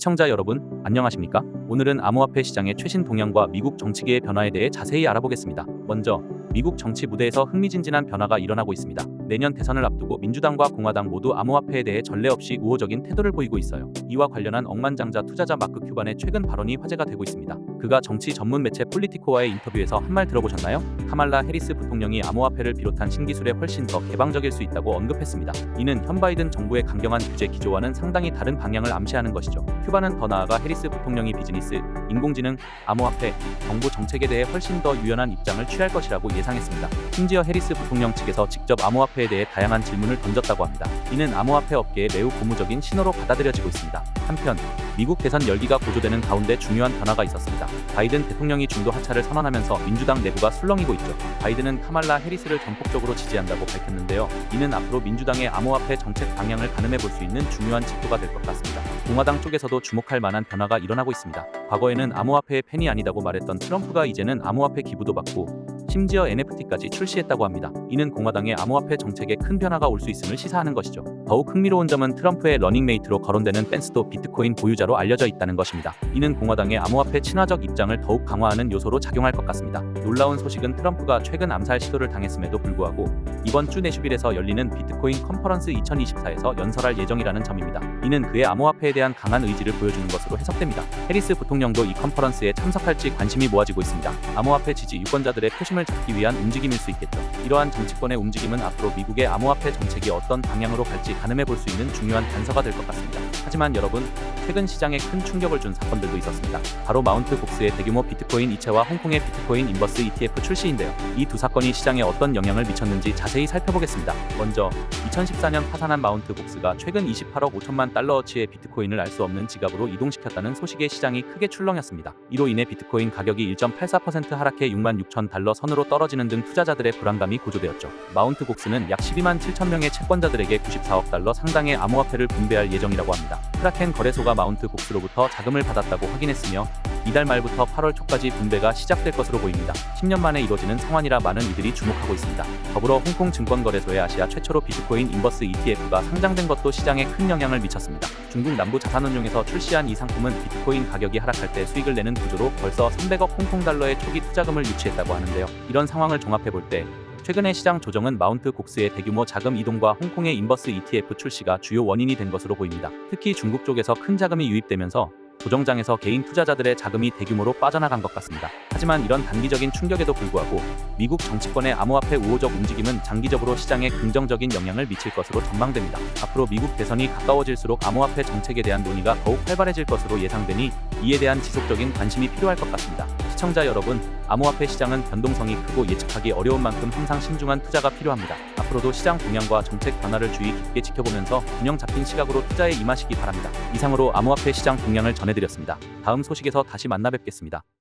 시청자 여러분, 안녕하십니까? 오늘은 암호화폐 시장의 최신 동향과 미국 정치계의 변화에 대해 자세히 알아보겠습니다. 먼저 미국 정치 무대에서 흥미진진한 변화가 일어나고 있습니다. 내년 대선을 앞두고 민주당과 공화당 모두 암호화폐에 대해 전례 없이 우호적인 태도를 보이고 있어요. 이와 관련한 억만장자 투자자 마크 큐반의 최근 발언이 화제가 되고 있습니다. 그가 정치 전문 매체 폴리티코와의 인터뷰에서 한 말 들어보셨나요? 카말라 해리스 부통령이 암호화폐를 비롯한 신기술에 훨씬 더 개방적일 수 있다고 언급했습니다. 이는 현 바이든 정부의 강경한 규제 기조와는 상당히 다른 방향을 암시하는 것이죠. 큐반은 더 나아가 해리스 부통령이 비즈니스, 인공지능, 암호화폐, 정부 정책에 대해 훨씬 더 유연한 입장을 취할 것이라고 예상했습니다. 심지어 해리스 부통령 측에서 직접 암호화폐에 대해 다양한 질문을 던졌다고 합니다. 이는 암호화폐 업계에 매우 고무적인 신호로 받아들여지고 있습니다. 한편 미국 대선 열기가 고조되는 가운데 중요한 변화가 있었습니다. 바이든 대통령이 중도 하차를 선언하면서 민주당 내부가 술렁이고 있죠. 바이든은 카말라 해리스를 전폭적으로 지지한다고 밝혔는데요. 이는 앞으로 민주당의 암호화폐 정책 방향을 가늠해 볼 수 있는 중요한 지표가 될 것 같습니다. 공화당 쪽에서도 주목할 만한 변화가 일어나고 있습니다. 과거에는 암호화폐의 팬이 아니다고 말했던 트럼프가 이제는 암호화폐 기부도 받고 심지어 NFT까지 출시했다고 합니다. 이는 공화당의 암호화폐 정책에 큰 변화가 올 수 있음을 시사하는 것이죠. 더욱 흥미로운 점은 트럼프의 러닝메이트로 거론되는 펜스도 비트코인 보유자로 알려져 있다는 것입니다. 이는 공화당의 암호화폐 친화적 입장을 더욱 강화하는 요소로 작용할 것 같습니다. 놀라운 소식은 트럼프가 최근 암살 시도를 당했음에도 불구하고 이번 주 내슈빌에서 열리는 비트코인 컨퍼런스 2024에서 연설할 예정이라는 점입니다. 이는 그의 암호화폐에 대한 강한 의지를 보여주는 것으로 해석됩니다. 해리스 부통령도 이 컨퍼런스에 참석할지 관심이 모아지고 있습니다. 암호화폐 지지 유권자들의 표심을 잡기 위한 움직임일 수 있겠죠. 이러한 정치권의 움직임은 앞으로 미국의 암호화폐 정책이 어떤 방향으로 갈지 가늠해 볼 수 있는 중요한 단서가 될 것 같습니다. 하지만 여러분, 최근 시장에 큰 충격을 준 사건들도 있었습니다. 바로 마운트 곡스의 대규모 비트코인 이체와 홍콩의 비트코인 인버스 ETF 출시인데요. 이 두 사건이 시장에 어떤 영향을 미쳤는지 자세히 살펴보겠습니다. 먼저 2014년 파산한 마운트 곡스가 최근 28억 5천만 달러어치의 비트코인을 알 수 없는 지갑으로 이동시켰다는 소식에 시장이 크게 출렁였습니다. 이로 인해 비트코인 가격이 1.84% 하락해 6만 6천 달러 선으로 떨어지는 등 투자자들의 불안감이 고조되었죠. 마운트 곡스는 약 12만 7천 명의 채권자들에게 94억 달러 상당의 암호화폐를 분배할 예정이라고 합니다. 크라켄 거래소가 마운트 곡스로부터 자금을 받았다고 확인했으며 이달 말부터 8월 초까지 분배가 시작될 것으로 보입니다. 10년 만에 이뤄지는 상환이라 많은 이들이 주목하고 있습니다. 더불어 홍콩 증권거래소의 아시아 최초로 비트코인 인버스 ETF가 상장된 것도 시장에 큰 영향을 미쳤습니다. 중국 남부 자산운용에서 출시한 이 상품은 비트코인 가격이 하락할 때 수익을 내는 구조로 벌써 300억 홍콩 달러의 초기 투자금을 유치했다고 하는데요. 이런 상황을 종합해 볼 때 최근의 시장 조정은 마운트 곡스의 대규모 자금 이동과 홍콩의 인버스 ETF 출시가 주요 원인이 된 것으로 보입니다. 특히 중국 쪽에서 큰 자금이 유입되면서 조정장에서 개인 투자자들의 자금이 대규모로 빠져나간 것 같습니다. 하지만 이런 단기적인 충격에도 불구하고 미국 정치권의 암호화폐 우호적 움직임은 장기적으로 시장에 긍정적인 영향을 미칠 것으로 전망됩니다. 앞으로 미국 대선이 가까워질수록 암호화폐 정책에 대한 논의가 더욱 활발해질 것으로 예상되니 이에 대한 지속적인 관심이 필요할 것 같습니다. 시청자 여러분, 암호화폐 시장은 변동성이 크고 예측하기 어려운 만큼 항상 신중한 투자가 필요합니다. 앞으로도 시장 동향과 정책 변화를 주의 깊게 지켜보면서 균형 잡힌 시각으로 투자에 임하시기 바랍니다. 이상으로 암호화폐 시장 동향을 전해드렸습니다. 다음 소식에서 다시 만나 뵙겠습니다.